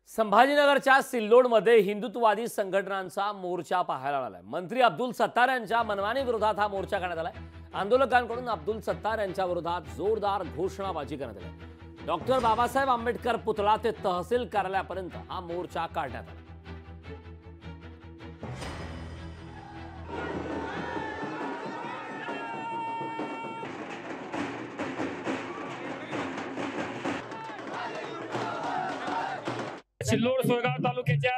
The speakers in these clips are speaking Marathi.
संभाजीनगरच्या सिल्लोडमध्ये हिंदुत्ववादी संघटनांचा मोर्चा पाहायला आलाय। मंत्री अब्दुल सत्तार यांच्या मनमानी विरोधात हा मोर्चा करण्यात आलाय। आंदोलकांकडून अब्दुल सत्तार यांच्या विरोधात जोरदार घोषणाबाजी करण्यात आली। डॉक्टर बाबासाहेब आंबेडकर पुतळा ते तहसील कार्यालयापर्यंत हा मोर्चा काढण्यात आला। सिल्लोड सोयगाव तालुक्याच्या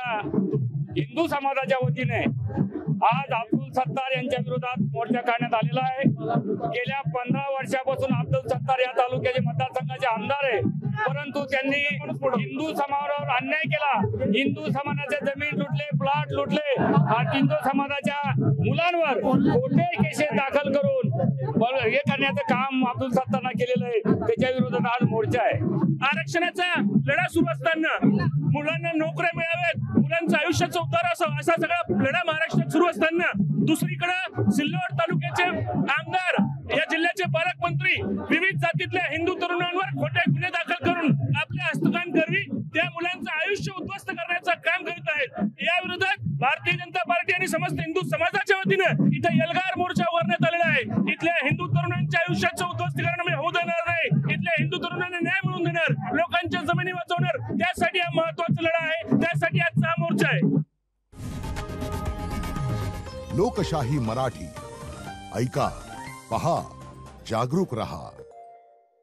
हिंदू समाजाच्या वतीने आज अब्दुल सत्तार यांच्या विरोधात मोर्चा काढण्यात आलेला आहे। गेल्या 15 वर्षापासून अब्दुल सत्तार या तालुक्याचे मतदारसंघाचे आमदार आहे, परंतु त्यांनी हिंदू समाजावर अन्याय केला। हिंदू समाजाचे जमीन लुटले, प्लॉट लुटले, हिंदू समाजाच्या मुलांवर खोटे केस दाखल करून हे करण्याचं काम अब्दुल सत्तारनं केलेलं आहे। त्याच्या विरोधात आज मोर्चा आहे। आरक्षणाचा लढा सुरू असताना मुलांना नोकऱ्या मिळाव्यात, मुलांचं आयुष्याचा उद्धार असावा, असा सगळा लढा महाराष्ट्रात सुरू असताना दुसरीकडे सिल्लोड तालुक्याचे आमदार, या जिल्ह्याचे पालकमंत्री विविध जातीतल्या हिंदू तरुणांवर खोटे गुन्हे दाखल करून आपल्या हस्तकांकरवी त्या मुलांचं आयुष्य उद्ध्वस्त करण्याचं काम करीत आहेत। या विरोधात भारतीय जनता पार्टी आणि समस्त हिंदू समाजाच्या वतीनं इथे एल्गार मोर्चा उभारण्यात आलेला आहे। इथल्या हिंदू तरुणांच्या आयुष्याचं उद्ध्वस्तीकरण होऊ देणार नाही। इथल्या हिंदू तरुणांना न्याय मिळवून देणार, लोकांच्या जमिनी वाचवणार, त्यासाठी हा महत्त्वाचा लढा आहे। त्यासाठी आजचा हा मोर्चा आहे। लोकशाही मराठी ऐका, पहा, जागरूक रहा।